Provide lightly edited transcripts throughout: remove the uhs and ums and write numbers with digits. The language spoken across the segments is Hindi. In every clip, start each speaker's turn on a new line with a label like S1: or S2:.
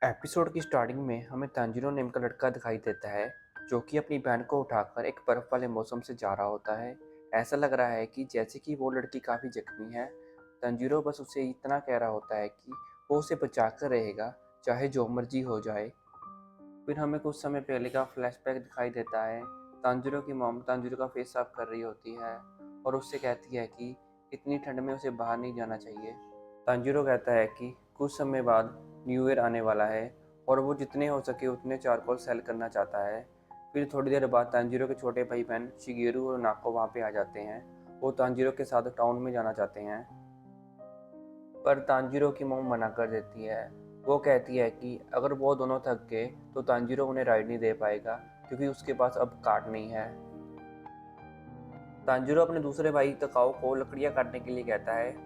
S1: एपिसोड की स्टार्टिंग में हमें तांजीरो नाम का लड़का दिखाई देता है जो कि अपनी बहन को उठाकर एक बर्फ वाले मौसम से जा रहा होता है। ऐसा लग रहा है कि जैसे कि वो लड़की काफ़ी जख्मी है। तांजीरो बस उसे इतना कह रहा होता है कि वो उसे बचाकर रहेगा चाहे जो मर्जी हो जाए। फिर हमें कुछ समय पहले का फ्लैशबैक दिखाई देता है। तांजीरो की मॉम तांजीरो का फेस साफ कर रही होती है और उससे कहती है कि इतनी ठंड में उसे बाहर नहीं जाना चाहिए। तांजीरो कहता है कि कुछ समय बाद न्यू ईयर आने वाला है और वो जितने हो सके उतने चारकोल सेल करना चाहता है। फिर थोड़ी देर बाद तांजीरो के छोटे भाई बहन शिगेरू और नाको वहाँ पे आ जाते हैं। वो तांजीरो के साथ टाउन में जाना चाहते हैं पर तांजीरो की मॉम मना कर देती है। वो कहती है कि अगर वो दोनों थक गए तो तांजीरो उन्हें राइड नहीं दे पाएगा क्योंकि उसके पास अब कार्ट नहीं है। तांजीरो अपने दूसरे भाई तकाओ को लकड़ियाँ काटने के लिए कहता है।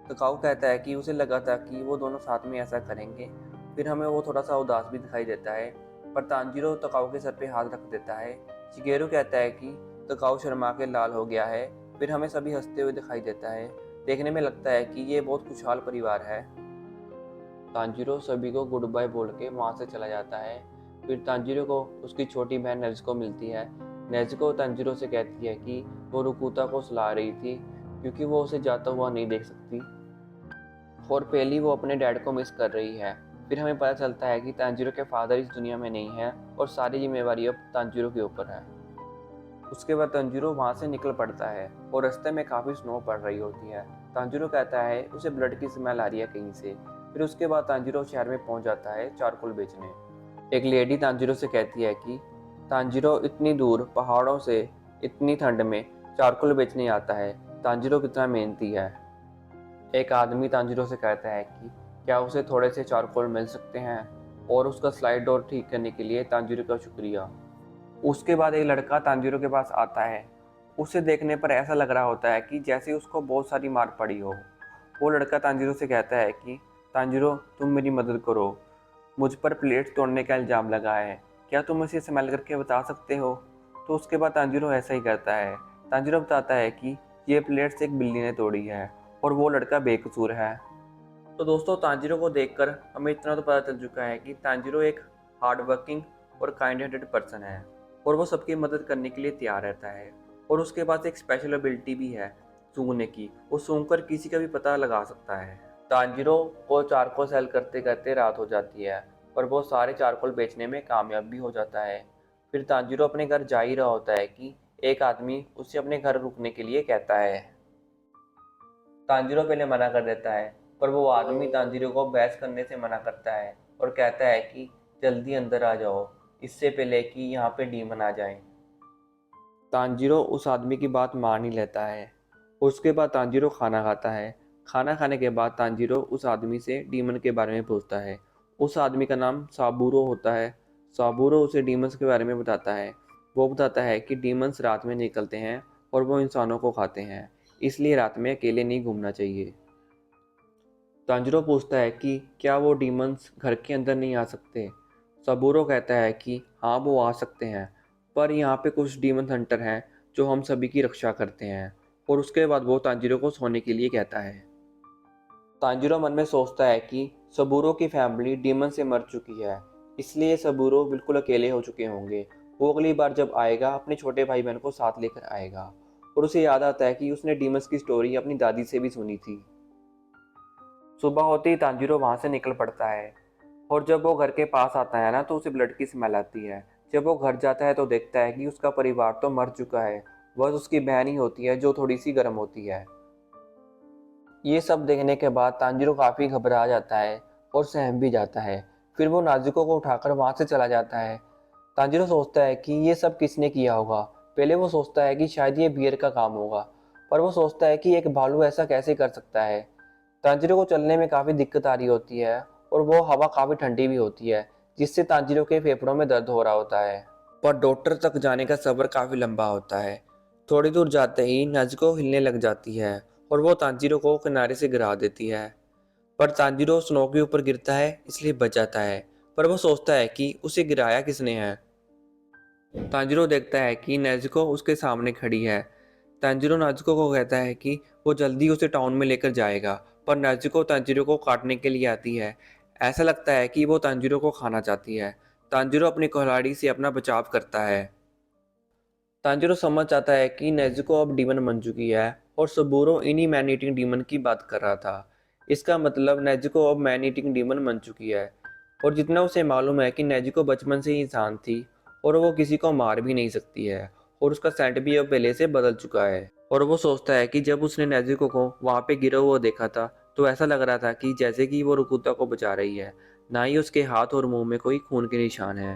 S1: तकाओ कहता है कि उसे लगा था कि वो दोनों साथ में ऐसा करेंगे। फिर हमें वो थोड़ा सा उदास भी दिखाई देता है पर तांजीरो तकाओ के सर पे हाथ रख देता है। शिगेरू कहता है कि तकाओ शर्मा के लाल हो गया है। फिर हमें सभी हंसते हुए दिखाई देता है। देखने में लगता है कि ये बहुत खुशहाल परिवार है। तांजीरो सभी को गुड बाय बोल के वहाँ से चला जाता है। फिर तांजीरो को उसकी छोटी बहन नेज़ुको मिलती है। नेज़ुको तांजीरो से कहती है कि वो रुकुता को सुला रही थी क्योंकि वो उसे जाता हुआ नहीं देख सकती और पहली वो अपने डैड को मिस कर रही है। फिर हमें पता चलता है कि तांजीरो के फादर इस दुनिया में नहीं है और सारी जिम्मेवारी अब तांजीरो के ऊपर है। उसके बाद तांजीरो वहाँ से निकल पड़ता है और रास्ते में काफ़ी स्नो पड़ रही होती है। तांजीरो कहता है उसे ब्लड की स्मेल आ रही है कहीं से। फिर उसके बाद तांजीरो शहर में पहुँच जाता है चारकोल बेचने। एक लेडी तांजीरो से कहती है कि तांजीरो इतनी दूर पहाड़ों से इतनी ठंड में चारकोल बेचने आता है, तांजीरो कितना मेहनती है। एक आदमी तांजीरो से कहता है कि क्या उसे थोड़े से चारकोल मिल सकते हैं और उसका स्लाइड डोर ठीक करने के लिए तांजीरो का शुक्रिया। उसके बाद एक लड़का तांजीरो के पास आता है। उसे देखने पर ऐसा लग रहा होता है कि जैसे उसको बहुत सारी मार पड़ी हो। वो लड़का तांजीरो से कहता है कि तांजीरो तुम मेरी मदद करो, मुझ पर प्लेट्स तोड़ने का इल्ज़ाम लगा है, क्या तुम इसे स्मेल करके बता सकते हो। तो उसके बाद तांजीरो ऐसा ही करता है। तांजीरो बताता है कि ये प्लेट्स एक बिल्ली ने तोड़ी है और वो लड़का बेकसूर है। तो दोस्तों तांजीरो को देखकर हमें इतना तो पता चल चुका है कि तांजीरो एक हार्ड वर्किंग और काइंड हार्टेड पर्सन है और वो सबकी मदद करने के लिए तैयार रहता है। और उसके पास एक स्पेशल एबिलिटी भी है सूंघने की। वो सूंघकर किसी का भी पता लगा सकता है। तांजीरो को चारकोल सेल करते करते रात हो जाती है पर वो सारे चारकोल बेचने में कामयाब भी हो जाता है। फिर तांजीरो अपने घर जा ही रहा होता है कि एक आदमी उसे अपने घर रुकने के लिए कहता है। तांजीरो पहले मना कर देता है पर वो आदमी तांजीरो को बहस करने से मना करता है और कहता है कि जल्दी अंदर आ जाओ इससे पहले कि यहाँ पे डीमन आ जाए। तांजीरो उस आदमी की बात मान ही लेता है। उसके बाद तांजीरो खाना खाता है। खाना खाने के बाद तांजीरो उस आदमी से डीमन के बारे में पूछता है। उस आदमी का नाम साबूरो होता है। साबूरो उसे डीमंस के बारे में बताता है। वो बताता है कि डीमंस रात में निकलते हैं और वो इंसानों को खाते हैं, इसलिए रात में अकेले नहीं घूमना चाहिए। तांजीरो पूछता है कि क्या वो डीमंस घर के अंदर नहीं आ सकते। सबूरो कहता है कि हाँ वो आ सकते हैं पर यहाँ पे कुछ डीमन हंटर हैं जो हम सभी की रक्षा करते हैं। और उसके बाद वो तांजीरो को सोने के लिए कहता है। तांजीरो मन में सोचता है कि सबूरो की फैमिली डीमन से मर चुकी है, इसलिए सबूरो बिल्कुल अकेले हो चुके होंगे। वो अगली बार जब आएगा अपने छोटे भाई बहन को साथ लेकर आएगा। और उसे याद आता है कि उसने डीमंस की स्टोरी अपनी दादी से भी सुनी थी। सुबह होते ही तांजीरो वहां से निकल पड़ता है और जब वो घर के पास आता है ना तो उसे ब्लड की स्मेल आती है। जब वो घर जाता है तो देखता है कि उसका परिवार तो मर चुका है, बस उसकी बहन ही होती है जो थोड़ी सी गर्म होती है। ये सब देखने के बाद तांजीरो काफी घबरा जाता है और सहम भी जाता है। फिर वो नाजुको को उठाकर वहां से चला जाता है। तांजीरो सोचता है कि ये सब किसने किया होगा। पहले वो सोचता है कि शायद ये बियर का काम होगा पर वो सोचता है कि एक भालू ऐसा कैसे कर सकता है। तांजीरो को चलने में काफ़ी दिक्कत आ रही होती है और वो हवा काफ़ी ठंडी भी होती है जिससे तांजीरो के फेफड़ों में दर्द हो रहा होता है। पर डॉक्टर तक जाने का सफ़र काफ़ी लंबा होता है। थोड़ी दूर जाते ही नाजुको हिलने लग जाती है और वो तांजीरो को किनारे से गिरा देती है। पर तांजीरो स्नो के ऊपर गिरता है इसलिए बच जाता है। पर वो सोचता है कि उसे गिराया किसने है। तांजीरो देखता है कि नेज़ुको उसके सामने खड़ी है। तांजीरो नाजुको को कहता है कि वो जल्दी उसे टाउन में लेकर जाएगा पर नाजुको तांजीरो को काटने के लिए आती है। ऐसा लगता है कि वो तांजीरो को खाना चाहती है। तांजीरो अपनी कुल्हाड़ी से अपना बचाव करता है। तांजीरो समझ जाता है कि नेज़ुको अब डीमन बन चुकी है और सबूरो इन्हीं मैन ईटिंग डीमन की बात कर रहा था। इसका मतलब नेज़ुको अब मैन ईटिंग डीमन बन चुकी है और जितना उसे मालूम है कि नेज़ुको बचपन से ही इंसान थी और वो किसी को मार भी नहीं सकती है और उसका सेंट भी अब पहले से बदल चुका है। और वो सोचता है कि जब उसने नेज़ुको को वहाँ पे गिरा हुआ देखा था तो ऐसा लग रहा था कि जैसे कि वो रुकुता को बचा रही है, ना ही उसके हाथ और मुंह में कोई खून के निशान है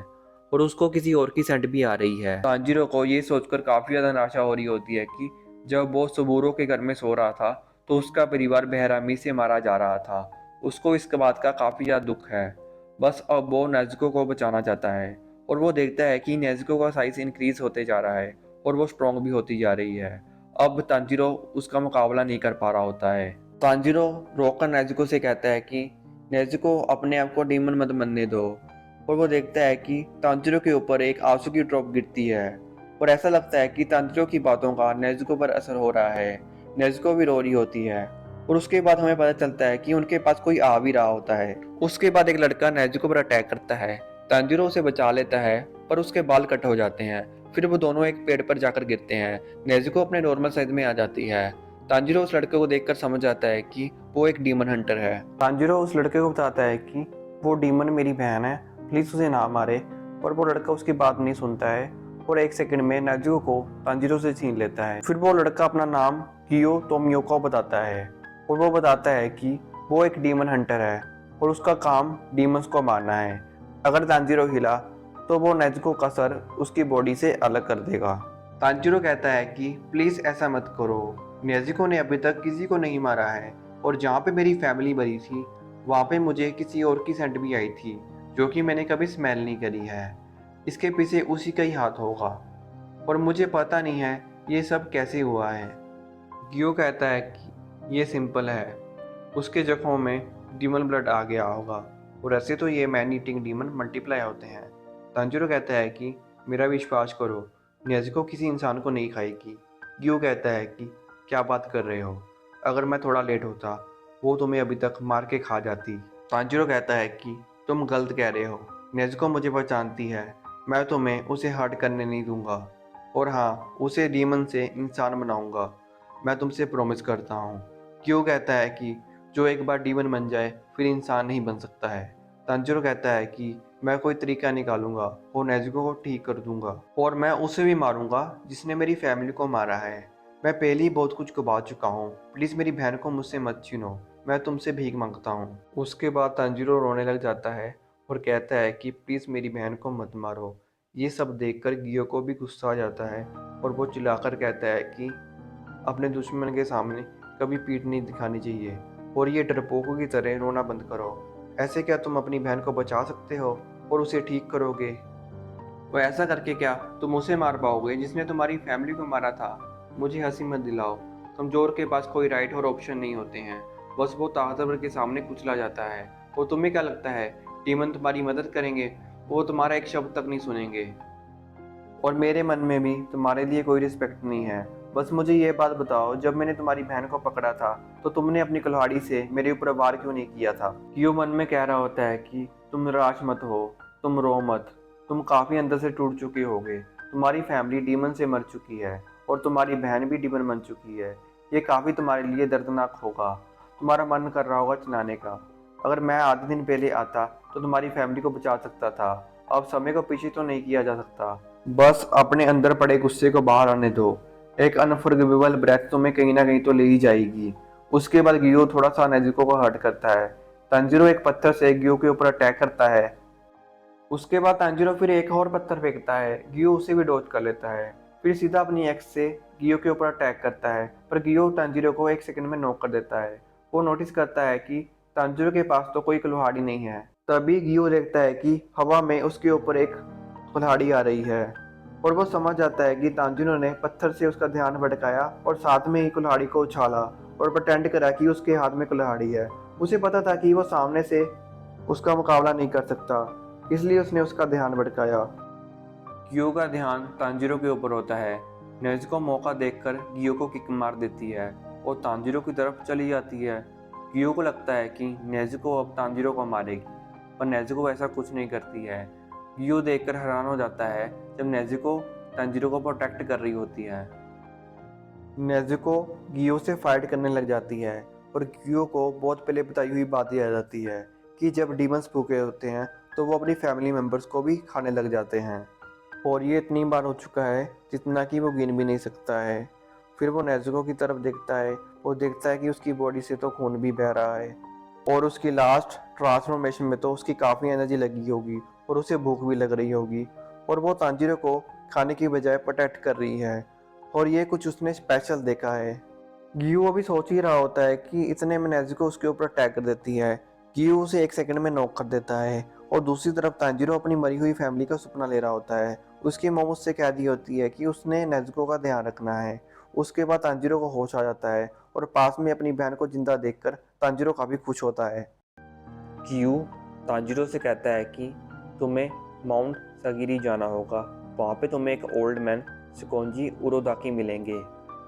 S1: और उसको किसी और की सेंट भी आ रही है। तांजीरो को ये सोचकर काफी ज्यादा निराशा हो रही होती है कि जब वो सबूरो के घर में सो रहा था तो उसका परिवार बेरहमी से मारा जा रहा था। उसको इस बात का काफी ज्यादा दुख है। बस अब वो नेज़ुको को बचाना चाहता है और वो देखता है कि नेज़ुको का साइज इंक्रीज होते जा रहा है और वो स्ट्रॉन्ग भी होती जा रही है। अब तांजीरो उसका मुकाबला नहीं कर पा रहा होता है। तांजीरो रोकर नेज़ुको से कहता है कि नेज़ुको अपने आप को डीमन मत बनने दो और वो देखता है कि तांजीरो के ऊपर एक आंसू की ड्रॉप गिरती है और ऐसा लगता है कि तांजीरो की बातों का नेज़ुको पर असर हो रहा है। नेज़ुको भी रो रही होती है और उसके बाद हमें पता चलता है कि उनके पास कोई आ भी रहा होता है। उसके बाद एक लड़का नेज़ुको पर अटैक करता है। तांजीरो उसे बचा लेता है पर उसके बाल कट हो जाते हैं। फिर वो दोनों एक पेड़ पर जाकर गिरते हैं। नेज़ुको अपने नॉर्मल साइज में आ जाती है। तांजीरो उस लड़के को देखकर समझ जाता है कि वो एक डीमन हंटर है। तांजीरो उस लड़के को बताता है कि वो डीमन मेरी बहन है, प्लीज उसे ना मारे, पर वो लड़का उसकी बात नहीं सुनता है और एक सेकंड में नेज़ुको को तांजीरो से छीन लेता है। फिर वो लड़का अपना नाम कियो तोमियोको बताता है और वो बताता है कि वो एक डीमन हंटर है और उसका काम डीमंस को मारना है। अगर तांजीरो हिला तो वो नेज़ुको का सर उसकी बॉडी से अलग कर देगा। तांजीरो कहता है कि प्लीज ऐसा मत करो, नेज़ुको ने अभी तक किसी को नहीं मारा है और जहाँ पे मेरी फैमिली मरी थी वहाँ पे मुझे किसी और की सेंट भी आई थी जो कि मैंने कभी स्मेल नहीं करी है। इसके पीछे उसी का ही हाथ होगा और मुझे पता नहीं है ये सब कैसे हुआ है। गियो कहता है कि ये सिंपल है, उसके जख्मों में डीमन ब्लड आ गया होगा और ऐसे तो ये मैन ईटिंग डीमन मल्टीप्लाई होते हैं। तांजीरो कहता है कि मेरा विश्वास करो, नेज़ुको किसी इंसान को नहीं खाएगी। गियो कहता है कि क्या बात कर रहे हो, अगर मैं थोड़ा लेट होता वो तुम्हें अभी तक मार के खा जाती। तांजीरो कहता है कि तुम गलत कह रहे हो, नेज़ुको मुझे पहचानती है, मैं तुम्हें उसे हर्ट करने नहीं दूंगा और हाँ, उसे डीमन से इंसान बनाऊंगा, मैं तुमसे प्रॉमिस करता हूँ। क्यों कहता है कि जो एक बार डीमन बन जाए फिर इंसान नहीं बन सकता है। तांजीरो कहता है कि मैं कोई तरीका निकालूंगा और नेज़ुको को ठीक कर दूंगा और मैं उसे भी मारूंगा जिसने मेरी फैमिली को मारा है। मैं पहले ही बहुत कुछ गवा चुका हूँ, प्लीज़ मेरी बहन को मुझसे मत छीनो, मैं तुमसे भीख मांगता हूँ। उसके बाद तांजीरो रोने लग जाता है और कहता है कि प्लीज़ मेरी बहन को मत मारो। ये सब देखकर गियो को भी गुस्सा आ जाता है और वो चिल्लाकर कहता है कि अपने दुश्मन के सामने कभी पीठ नहीं दिखानी चाहिए और ये डरपोकों की तरह रोना बंद करो। ऐसे क्या तुम अपनी बहन को बचा सकते हो और उसे ठीक करोगे? वो ऐसा करके क्या तुम उसे मार पाओगे जिसने तुम्हारी फैमिली को मारा था? मुझे हंसी मत दिलाओ, कमजोर के पास कोई राइट और ऑप्शन नहीं होते हैं, बस वो ताकतवर के सामने कुचला जाता है। और तुम्हें क्या लगता है डीमन तुम्हारी मदद करेंगे? वो तुम्हारा एक शब्द तक नहीं सुनेंगे और मेरे मन में भी तुम्हारे लिए कोई रिस्पेक्ट नहीं है। बस मुझे ये बात बताओ, जब मैंने तुम्हारी बहन को पकड़ा था तो तुमने अपनी कुल्हाड़ी से मेरे ऊपर वार क्यों नहीं किया था? क्यों मन में कह रहा होता है कि तुम निराश मत हो, तुम रो मत, तुम काफी अंदर से टूट चुके होगे, तुम्हारी फैमिली डीमन से मर चुकी है और तुम्हारी बहन भी डीमन बन चुकी है। ये काफी तुम्हारे लिए दर्दनाक होगा, तुम्हारा मन कर रहा होगा चिल्लाने का। अगर मैं आधे दिन पहले आता तो तुम्हारी फैमिली को बचा सकता था, अब समय को पीछे तो नहीं किया जा सकता। बस अपने अंदर पड़े गुस्से को बाहर आने दो, एक अनफॉरगिवेबल ब्रेथ तुम्हें कहीं ना कहीं तो ले ही जाएगी। उसके बाद गियो थोड़ा सा नेज़ुको को हर्ट करता है। तांजीरो एक पत्थर से गियो के ऊपर अटैक करता है। उसके बाद तांजीरो फिर एक और पत्थर फेंकता है, गियो उसे भी डॉज कर लेता है। फिर सीधा अपनी एक्स से गियो के ऊपर अटैक करता है पर गियो तांजीरो को एक सेकंड में नॉक कर देता है। वो नोटिस करता है कि तांजीरो के पास तो कोई कुल्हाड़ी नहीं है। तभी गियो देखता है कि हवा में उसके ऊपर एक कुल्हाड़ी आ रही है और वो समझ जाता है कि तांजीरो ने पत्थर से उसका ध्यान भटकाया और साथ में ही कुल्हाड़ी को उछाला और प्रटेंड करा कि उसके हाथ में कुल्हाड़ी है। उसे पता था कि वो सामने से उसका मुकाबला नहीं कर सकता, इसलिए उसने उसका ध्यान भटकाया। गियो का ध्यान तांजीरो के ऊपर होता है। नेज़ुको मौका देखकर गियो को किक मार देती है और तांजीरो की तरफ चली जाती है। गियो को लगता है कि नेज़ुको अब तांजीरो को मारेगी पर नेज़ुको ऐसा कुछ नहीं करती है। गियो देखकर हैरान हो जाता है जब नेज़ुको तांजीरो को प्रोटेक्ट कर रही होती है। नेज़ुको गियो से फाइट करने लग जाती है और गियो को बहुत पहले बताई हुई बात याद आती है कि जब डीमंस भूखे होते हैं तो वो अपनी फैमिली मेम्बर्स को भी खाने लग जाते हैं, और ये इतनी बार हो चुका है जितना कि वो गिन भी नहीं सकता है। फिर वो नेज़ुको की तरफ देखता है, वो देखता है कि उसकी बॉडी से तो खून भी बह रहा है और उसकी लास्ट ट्रांसफॉर्मेशन में तो उसकी काफ़ी एनर्जी लगी होगी और उसे भूख भी लग रही होगी, और वो तांजीरो को खाने की बजाय प्रोटेक्ट कर रही है, और ये कुछ उसने स्पेशल देखा है। गियो अभी सोच ही रहा होता है कि इतने में नेज़ुको उसके ऊपर अटैक कर देती है। गियो उसे 1 सेकंड में नॉक कर देता है और दूसरी तरफ तांजीरो अपनी मरी हुई फैमिली का सपना ले रहा होता है। उसकी मॉम उससे कह दी होती है कि उसने नेज़ुको का ध्यान रखना है। उसके बाद तांजीरो को होश आ जाता है और पास में अपनी बहन को जिंदा देखकर तांजीरो काफ़ी खुश होता है। गियो तांजीरो से कहता है कि तुम्हें माउंट सगिरी जाना होगा, वहाँ पे तुम्हें एक ओल्ड मैन शिकोंजी उरोदाकी मिलेंगे,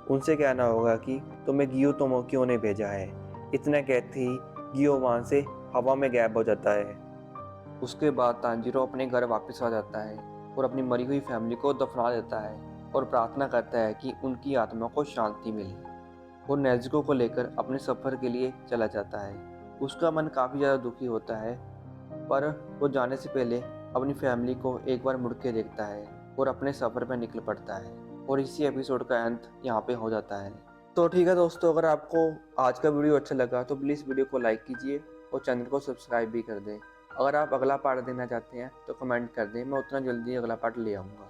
S1: उनसे कहना होगा कि तुम्हें गियो तोमोक्यो ने भेजा है। इतना कहते ही गियो वहाँ से हवा में गायब हो जाता है। उसके बाद तांजीरो अपने घर वापस आ जाता है और अपनी मरी हुई फैमिली को दफना देता है और प्रार्थना करता है कि उनकी आत्मा को शांति मिले। वो नेज़ुको को लेकर अपने सफ़र के लिए चला जाता है। उसका मन काफ़ी ज़्यादा दुखी होता है, पर वो जाने से पहले अपनी फैमिली को एक बार मुड़ के देखता है और अपने सफ़र पर निकल पड़ता है। और इसी एपिसोड का अंत यहाँ पे हो जाता है। तो ठीक है दोस्तों, अगर आपको आज का वीडियो अच्छा लगा तो प्लीज़ वीडियो को लाइक कीजिए और चैनल को सब्सक्राइब भी कर दें। अगर आप अगला पार्ट देना चाहते हैं तो कमेंट कर दें, मैं उतना जल्दी अगला पार्ट ले आऊँगा।